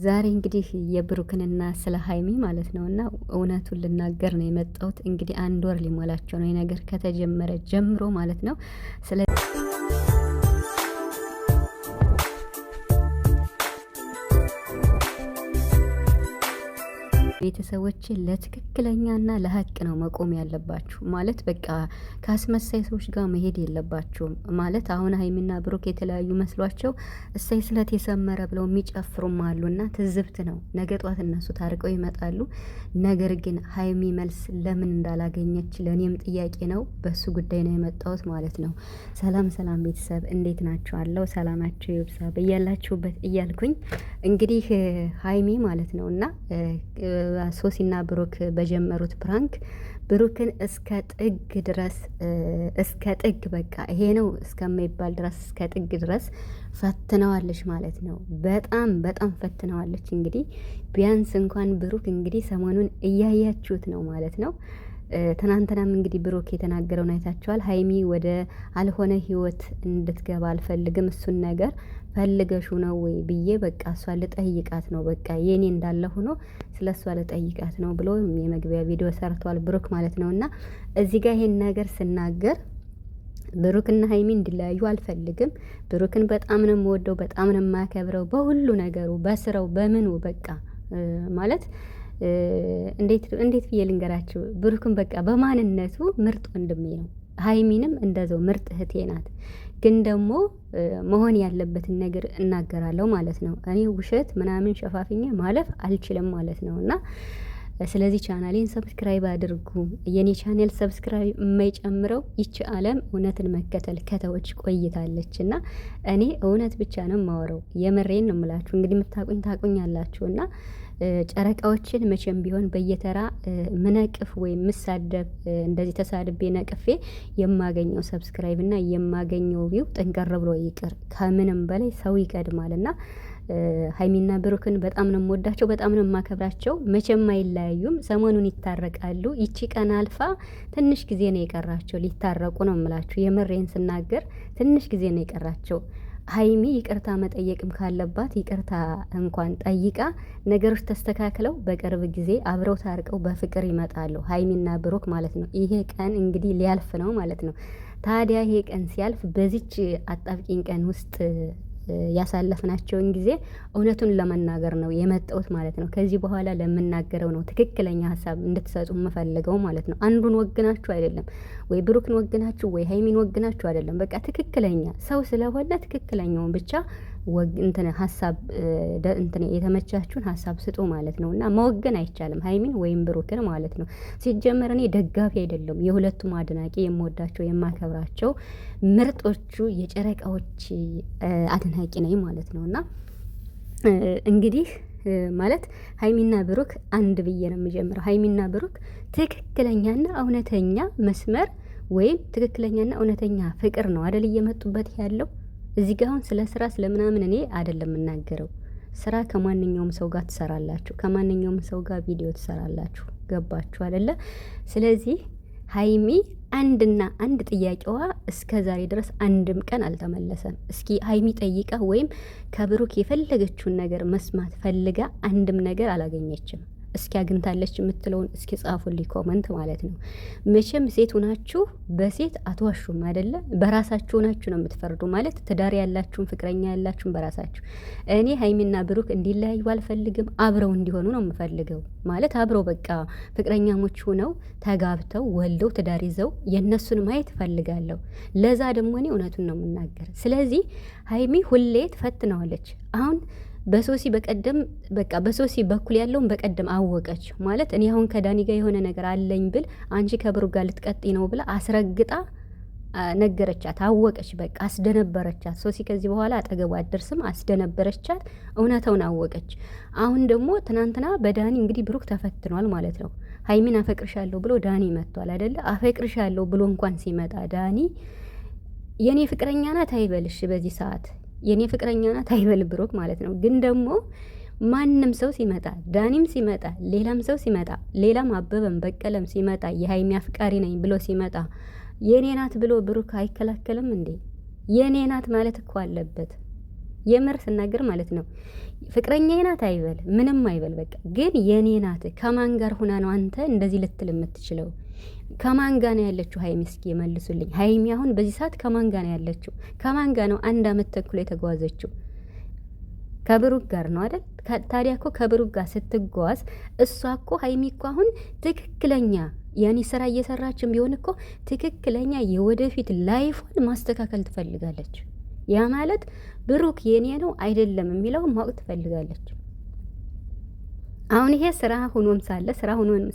ዛሬ እንግዲህ የብሩክንና ስለ ሀይሚ ማለት ነውና እውነቱን ልናገር ነው የመጣሁት። እንግዲህ 1 ወር ሊሞላቸው ነው ነገር ከተጀመረ ጀምሮ ማለት ነው። ስለ ቤተሰቦች ለትክክለኛና ለሀቅ ነው መቆም ያለባችሁ። ማለት በቃ ከአስመሳይ ሰዎች ጋር መሄድ የለባችሁም። ማለት አሁን ሀይሚና ብሩክ የተለያዩ መስሏቸው እሰይ ስለት የሰመረ ብለው የሚጨፍሩም አሉና ትዝብት ነው። ነገ ጧት እነሱ ታርቀው ይመጣሉ። ነገር ግን ሀይሚ መልስ ለምን እንዳላገኘች ለእኔም ጥያቄ ነው። በሱ ጉዳይ ነው የመጣሁት ማለት ነው። ሰላም ሰላም ቤተሰብ እንዴት ናችኋለሁ? ሰላማችሁ ይብዛ በያላችሁበት እያልኩኝ እንግዲህ ሀይሚ ማለት ነው እና ሶሲና ብሩክ በጀመሩት ፕራንክ ብሩክን እስከ ጥግ በቃ ይሄ ነው እስከማይባል ድረስ እስከ ጥግ ድረስ ፈትነዋለች ማለት ነው። በጣም ፈትነዋለች። እንግዲህ ቢያንስ እንኳን ብሩክ እንግዲህ ሰሞኑን እያያችሁት ነው ማለት ነው። ትናንትናም እንግዲህ ብሩክ የተናገረውን አይታችኋል። ሀይሚ ወደ አልሆነ ህይወት እንድትገባ አልፈልግም፣ እሱን ነገር ፈልገሹ ነው ወይ ብዬ በቃ እሷ ልጠይቃት ነው በቃ የኔ እንዳለ ሆኖ ስለ እሷ ልጠይቃት ነው ብሎ የመግቢያ ቪዲዮ ሰርቷል ብሩክ ማለት ነው። እና እዚህ ጋር ይሄን ነገር ስናገር ብሩክና ሀይሚ እንዲለያዩ አልፈልግም። ብሩክን በጣም ነው የምወደው፣ በጣም ነው የማከብረው በሁሉ ነገሩ፣ በስራው በምኑ በቃ ማለት እንዴት ብዬ ልንገራችሁ? ብሩክን በቃ በማንነቱ ምርጥ ወንድሜ ነው። ሀይሚንም እንደዛው ምርጥ እህቴ ናት። ግን ደግሞ መሆን ያለበትን ነገር እናገራለሁ ማለት ነው። እኔ ውሸት ምናምን ሸፋፍኛ ማለፍ አልችልም ማለት ነው። እና ስለዚህ ቻናሌን ሰብስክራይብ አድርጉ። የኔ ቻናል ሰብስክራይብ የማይጨምረው ይቺ ዓለም እውነትን መከተል ከተወች ቆይታለች። እና እኔ እውነት ብቻ ነው የማወራው። የምሬን ነው የምላችሁ። እንግዲህ የምታቁኝ ታቁኛላችሁ። እና ጨረቃዎችን መቼም ቢሆን በየተራ ምነቅፍ ወይም ምሳደብ እንደዚህ ተሳድቤ ነቅፌ የማገኘው ሰብስክራይብ እና የማገኘው ቪው ጠንቀር ብሎ ይቅር። ከምንም በላይ ሰው ይቀድማል። እና ሀይሚና ብሩክን በጣም ነው የምወዳቸው፣ በጣም ነው የማከብራቸው። መቼም አይለያዩም። ሰሞኑን ይታረቃሉ። ይቺ ቀን አልፋ ትንሽ ጊዜ ነው የቀራቸው ሊታረቁ ነው የምላችሁ። የምሬን ስናገር ትንሽ ጊዜ ነው የቀራቸው። ሀይሚ ይቅርታ መጠየቅም ካለባት ይቅርታ እንኳን ጠይቃ ነገሮች ተስተካክለው በቅርብ ጊዜ አብረው ታርቀው በፍቅር ይመጣሉ ሀይሚና ብሩክ ማለት ነው። ይሄ ቀን እንግዲህ ሊያልፍ ነው ማለት ነው። ታዲያ ይሄ ቀን ሲያልፍ በዚች አጣብቂኝ ቀን ውስጥ ያሳለፍናቸውን ጊዜ እውነቱን ለመናገር ነው የመጣሁት ማለት ነው። ከዚህ በኋላ ለምናገረው ነው ትክክለኛ ሀሳብ እንድትሰጡ የምፈልገው ማለት ነው። አንዱን ወግናችሁ አይደለም፣ ወይ ብሩክን ወግናችሁ ወይ ሀይሚን ወግናችሁ አይደለም። በቃ ትክክለኛ ሰው ስለሆነ ትክክለኛውን ብቻ እንትን ሀሳብ እንትን የተመቻችሁን ሀሳብ ስጡ ማለት ነው። እና መወገን አይቻልም ሀይሚን ወይም ብሩክን ማለት ነው። ሲጀመር እኔ ደጋፊ አይደለም፣ የሁለቱም አድናቂ የምወዳቸው የማከብራቸው ምርጦቹ የጨረቃዎች አድናቂ ነኝ ማለት ነው። እና እንግዲህ ማለት ሀይሚና ብሩክ አንድ ብዬ ነው የምጀምረው። ሀይሚና ብሩክ ትክክለኛና እውነተኛ መስመር ወይም ትክክለኛና እውነተኛ ፍቅር ነው አደል እየመጡበት ያለው። እዚህ ጋር አሁን ስለ ስራ ስለምናምን እኔ አይደለም የምናገረው። ስራ ከማንኛውም ሰው ጋር ትሰራላችሁ፣ ከማንኛውም ሰው ጋር ቪዲዮ ትሰራላችሁ። ገባችሁ አይደለ? ስለዚህ ሀይሚ አንድና አንድ ጥያቄዋ እስከ ዛሬ ድረስ አንድም ቀን አልተመለሰም። እስኪ ሀይሚ ጠይቃ ወይም ከብሩክ የፈለገችውን ነገር መስማት ፈልጋ አንድም ነገር አላገኘችም። እስኪ አግኝታለች የምትለውን እስኪ ጻፉልኝ ኮመንት ማለት ነው። መቼም ሴት ሆናችሁ በሴት አትዋሹም አይደለ? በራሳችሁ ሆናችሁ ነው የምትፈርዱ። ማለት ትዳር ያላችሁም ፍቅረኛ ያላችሁም በራሳችሁ። እኔ ሀይሚና ብሩክ እንዲለያዩ አልፈልግም፣ አብረው እንዲሆኑ ነው የምፈልገው። ማለት አብረው በቃ ፍቅረኛሞች ሆነው ተጋብተው ወልደው ትዳር ይዘው የእነሱን ማየት እፈልጋለሁ። ለዛ ደግሞ እኔ እውነቱን ነው የምናገር። ስለዚህ ሀይሚ ሁሌ ትፈትነዋለች። አሁን በሶሲ በቀደም በቃ በሶሲ በኩል ያለውን በቀደም አወቀች ማለት እኔ አሁን ከዳኒ ጋር የሆነ ነገር አለኝ ብል አንቺ ከብሩክ ጋር ልትቀጥይ ነው ብላ አስረግጣ ነገረቻት። አወቀች፣ በቃ አስደነበረቻት። ሶሲ ከዚህ በኋላ አጠገቡ አትደርስም፣ አስደነበረቻት። እውነታውን አወቀች። አሁን ደግሞ ትናንትና በዳኒ እንግዲህ ብሩክ ተፈትኗል ማለት ነው። ሀይሚን አፈቅርሻለሁ ብሎ ዳኒ መጥቷል አይደለ? አፈቅርሻለሁ ብሎ እንኳን ሲመጣ ዳኒ የኔ ፍቅረኛ ናት አይበልሽ በዚህ ሰዓት የኔ ፍቅረኛ ናት አይበል ብሩክ ማለት ነው። ግን ደግሞ ማንም ሰው ሲመጣ ዳኒም ሲመጣ ሌላም ሰው ሲመጣ ሌላም አበበም በቀለም ሲመጣ የሀይሚ አፍቃሪ ነኝ ብሎ ሲመጣ የኔ ናት ብሎ ብሩክ አይከላከልም እንዴ? የኔ ናት ማለት እኮ አለበት። የምር ስናገር ማለት ነው። ፍቅረኛዬ ናት አይበል ምንም አይበል፣ በቃ ግን የኔ ናት። ከማን ጋር ሁና ነው አንተ እንደዚህ ልትል የምትችለው? ከማን ጋር ነው ያለችው ሀይሚ? እስኪ መልሱልኝ። ሀይሚ አሁን በዚህ ሰዓት ከማን ጋር ነው ያለችው? ከማን ጋር ነው 1 ዓመት ተኩል የተጓዘችው? ከብሩክ ጋር ነው አይደል? ታዲያ እኮ ከብሩክ ጋር ስትጓዝ እሷ እኮ ሀይሚ እኮ አሁን ትክክለኛ ያኔ ስራ እየሰራችን ቢሆን እኮ ትክክለኛ የወደፊት ላይፏን ማስተካከል ትፈልጋለች። ያ ማለት ብሩክ የኔ ነው አይደለም የሚለውን ማወቅ ትፈልጋለች። አሁን ይሄ ስራ ሆኖም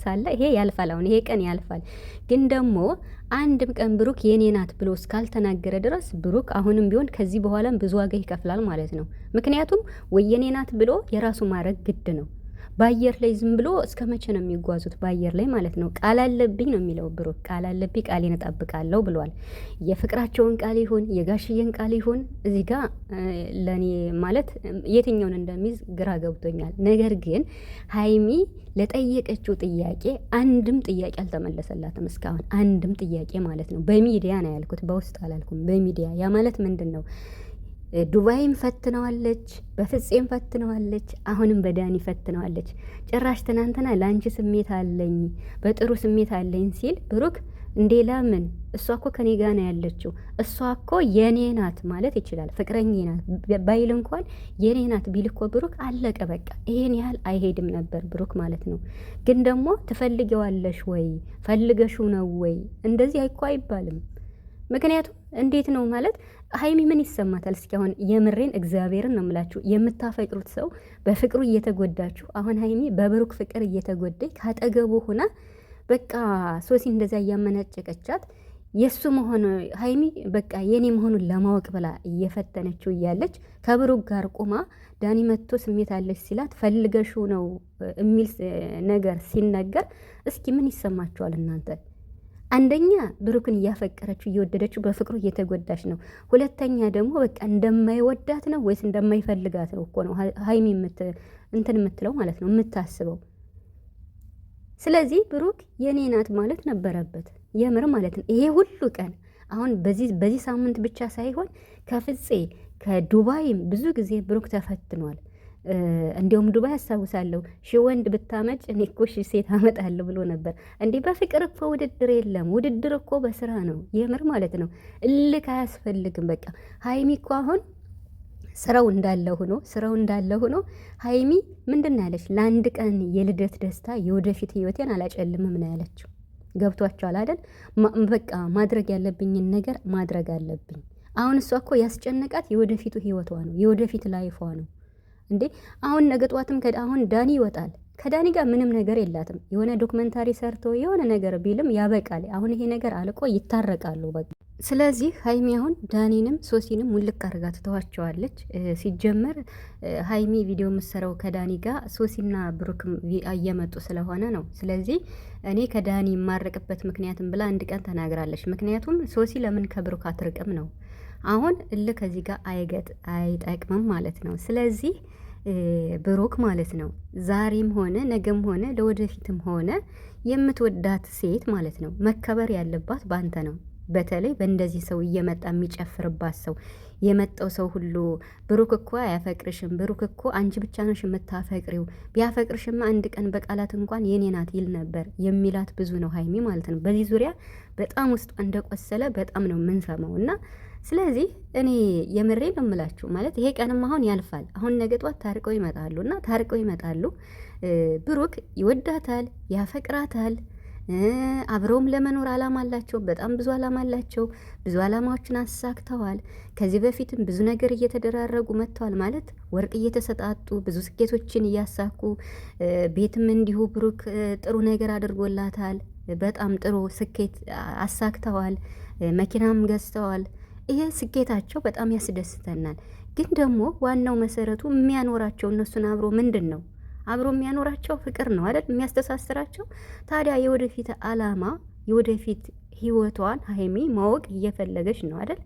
ሳለ ይሄ ያልፋል። አሁን ይሄ ቀን ያልፋል። ግን ደግሞ አንድም ቀን ብሩክ የኔ ናት ብሎ እስካልተናገረ ድረስ ብሩክ አሁንም ቢሆን ከዚህ በኋላም ብዙ ዋጋ ይከፍላል ማለት ነው። ምክንያቱም ወይ የኔ ናት ብሎ የራሱ ማድረግ ግድ ነው። በአየር ላይ ዝም ብሎ እስከ መቼ ነው የሚጓዙት? በአየር ላይ ማለት ነው። ቃል አለብኝ ነው የሚለው ብሩክ። ቃል አለብኝ፣ ቃሌን እጠብቃለሁ ብሏል። የፍቅራቸውን ቃል ይሁን የጋሽዬን ቃል ይሁን እዚህ ጋር ለእኔ ማለት የትኛውን እንደሚይዝ ግራ ገብቶኛል። ነገር ግን ሀይሚ ለጠየቀችው ጥያቄ አንድም ጥያቄ አልተመለሰላትም እስካሁን፣ አንድም ጥያቄ ማለት ነው። በሚዲያ ነው ያልኩት፣ በውስጥ አላልኩም። በሚዲያ ያ ማለት ምንድን ነው? ዱባይም ፈትነዋለች፣ በፍፄም ፈትነዋለች፣ አሁንም በዳኒ ፈትነዋለች። ጭራሽ ትናንትና ለአንቺ ስሜት አለኝ በጥሩ ስሜት አለኝ ሲል ብሩክ እንዴ ለምን? እሷ እኮ ከኔ ጋ ነው ያለችው፣ እሷ እኮ የኔ ናት ማለት ይችላል። ፍቅረኛ ናት ባይል እንኳን የኔ ናት ቢል እኮ ብሩክ አለቀ በቃ። ይሄን ያህል አይሄድም ነበር ብሩክ ማለት ነው። ግን ደግሞ ትፈልገዋለሽ ወይ ፈልገሽው ነው ወይ? እንደዚህ እኮ አይባልም። ምክንያቱም እንዴት ነው ማለት ሀይሚ ምን ይሰማታል? እስኪ አሁን የምሬን እግዚአብሔርን ነው የምላችሁ። የምታፈቅሩት ሰው በፍቅሩ እየተጎዳችሁ፣ አሁን ሀይሚ በብሩክ ፍቅር እየተጎዳይ ካጠገቡ ሆና በቃ ሶሲ እንደዛ እያመናጨቀቻት የእሱ መሆን ሀይሚ በቃ የኔ መሆኑን ለማወቅ ብላ እየፈተነችው እያለች ከብሩክ ጋር ቁማ ዳኒ መጥቶ ስሜት አለች ሲላት ፈልገሹ ነው የሚል ነገር ሲነገር እስኪ ምን ይሰማችኋል እናንተ? አንደኛ ብሩክን እያፈቀረችው እየወደደችው በፍቅሩ እየተጎዳች ነው። ሁለተኛ ደግሞ በቃ እንደማይወዳት ነው ወይስ እንደማይፈልጋት ነው እኮ ነው ሀይሚ እንትን የምትለው ማለት ነው የምታስበው። ስለዚህ ብሩክ የኔ ናት ማለት ነበረበት የምር ማለት ነው። ይሄ ሁሉ ቀን አሁን በዚህ ሳምንት ብቻ ሳይሆን ከፍፄ ከዱባይም ብዙ ጊዜ ብሩክ ተፈትኗል። እንዲሁም ዱባይ ያስታውሳለሁ ወንድ ብታመጭ እኔ እኮ ሴት አመጣለሁ ብሎ ነበር። እንዲህ በፍቅር እኮ ውድድር የለም፣ ውድድር እኮ በስራ ነው የምር ማለት ነው። እልክ አያስፈልግም። በቃ ሀይሚ እኮ አሁን ስራው እንዳለ ሆኖ ሀይሚ ምንድን ያለች ለአንድ ቀን የልደት ደስታ የወደፊት ህይወቴን አላጨልምም ነው ያለችው። ገብቷቸዋል አይደል? በቃ ማድረግ ያለብኝን ነገር ማድረግ አለብኝ። አሁን እሷ እኮ ያስጨነቃት የወደፊቱ ህይወቷ ነው፣ የወደፊት ላይፏ ነው። እንዴ አሁን ነገ ጠዋትም አሁን ዳኒ ይወጣል። ከዳኒ ጋር ምንም ነገር የላትም። የሆነ ዶክመንታሪ ሰርቶ የሆነ ነገር ቢልም ያበቃል። አሁን ይሄ ነገር አልቆ ይታረቃሉ በቃ። ስለዚህ ሀይሚ አሁን ዳኒንም ሶሲንም ሙልቅ አርጋ ትተዋቸዋለች። ሲጀመር ሀይሚ ቪዲዮ የምትሰራው ከዳኒ ጋር ሶሲና ብሩክም እየመጡ ስለሆነ ነው። ስለዚህ እኔ ከዳኒ የማረቅበት ምክንያትም ብላ አንድ ቀን ተናግራለች። ምክንያቱም ሶሲ ለምን ከብሩክ አትርቅም ነው። አሁን እልህ ከዚህ ጋር አይጠቅምም ማለት ነው። ስለዚህ ብሩክ ማለት ነው ዛሬም ሆነ ነገም ሆነ ለወደፊትም ሆነ የምትወዳት ሴት ማለት ነው መከበር ያለባት ባንተ ነው። በተለይ በእንደዚህ ሰው እየመጣ የሚጨፍርባት ሰው የመጣው ሰው ሁሉ ብሩክ እኮ አያፈቅርሽም፣ ብሩክ እኮ አንቺ ብቻ ነሽ የምታፈቅሪው፣ ቢያፈቅርሽማ አንድ ቀን በቃላት እንኳን የኔ ናት ይል ነበር የሚላት ብዙ ነው ሀይሚ ማለት ነው። በዚህ ዙሪያ በጣም ውስጡ እንደቆሰለ በጣም ነው የምንሰማው እና ስለዚህ እኔ የምሬ ነው የምላችሁ ማለት ይሄ ቀንም አሁን ያልፋል። አሁን ነገ ጧት ታርቀው ይመጣሉ እና ታርቀው ይመጣሉ። ብሩክ ይወዳታል፣ ያፈቅራታል። አብረውም ለመኖር አላማ አላቸው። በጣም ብዙ አላማ አላቸው። ብዙ አላማዎችን አሳክተዋል። ከዚህ በፊትም ብዙ ነገር እየተደራረጉ መጥተዋል። ማለት ወርቅ እየተሰጣጡ ብዙ ስኬቶችን እያሳኩ ቤትም እንዲሁ ብሩክ ጥሩ ነገር አድርጎላታል። በጣም ጥሩ ስኬት አሳክተዋል። መኪናም ገዝተዋል። ይሄ ስኬታቸው በጣም ያስደስተናል። ግን ደግሞ ዋናው መሰረቱ የሚያኖራቸው እነሱን አብሮ ምንድን ነው? አብሮ የሚያኖራቸው ፍቅር ነው አይደል? የሚያስተሳስራቸው። ታዲያ የወደፊት አላማ የወደፊት ህይወቷን ሀይሚ ማወቅ እየፈለገች ነው አይደል?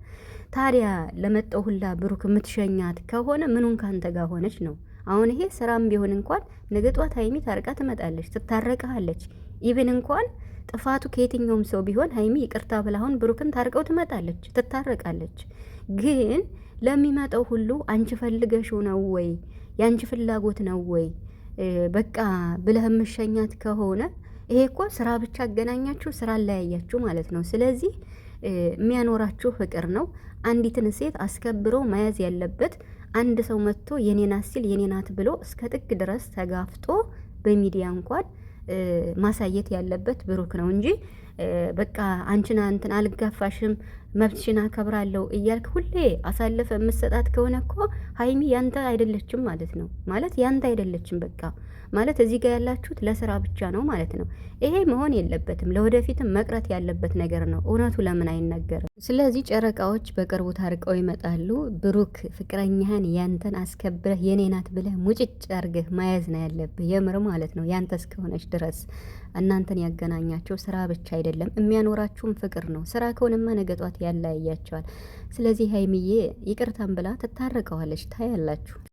ታዲያ ለመጣው ሁላ ብሩክ የምትሸኛት ከሆነ ምኑን ካንተ ጋር ሆነች ነው? አሁን ይሄ ስራም ቢሆን እንኳን ነገ ጧት ሀይሚ ታርቃ ትመጣለች፣ ትታረቃለች። ኢቭን እንኳን ጥፋቱ ከየትኛውም ሰው ቢሆን ሀይሚ ይቅርታ ብላ አሁን ብሩክን ታርቀው ትመጣለች፣ ትታረቃለች። ግን ለሚመጣው ሁሉ አንቺ ፈልገሽው ነው ወይ ያንቺ ፍላጎት ነው ወይ በቃ ብለህ የምሸኛት ከሆነ ይሄ እኮ ስራ ብቻ አገናኛችሁ፣ ስራ አለያያችሁ ማለት ነው። ስለዚህ የሚያኖራችሁ ፍቅር ነው። አንዲትን ሴት አስከብሮ መያዝ ያለበት አንድ ሰው መጥቶ የኔ ናት ሲል የኔ ናት ብሎ እስከ ጥግ ድረስ ተጋፍጦ በሚዲያ እንኳን ማሳየት ያለበት ብሩክ ነው እንጂ በቃ አንቺን እንትን አልጋፋሽም መብትሽን አከብራለሁ እያልክ ሁሌ አሳልፈ የምትሰጣት ከሆነ እኮ ሀይሚ ያንተ አይደለችም ማለት ነው። ማለት ያንተ አይደለችም በቃ ማለት እዚህ ጋር ያላችሁት ለስራ ብቻ ነው ማለት ነው። ይሄ መሆን የለበትም። ለወደፊትም መቅረት ያለበት ነገር ነው። እውነቱ ለምን አይነገርም? ስለዚህ ጨረቃዎች በቅርቡ ታርቀው ይመጣሉ። ብሩክ ፍቅረኛህን ያንተን አስከብረህ የኔ ናት ብለህ ሙጭጭ አርገህ መያዝ ነው ያለብህ። የምር ማለት ነው። ያንተ እስከሆነች ድረስ እናንተን ያገናኛቸው ስራ ብቻ አይደለም፣ የሚያኖራችሁም ፍቅር ነው። ስራ ከሆነማ ነገ ጧት ያለያያቸዋል። ስለዚህ ሀይሚዬ ይቅርታን ብላ ትታረቀዋለች። ታያላችሁ።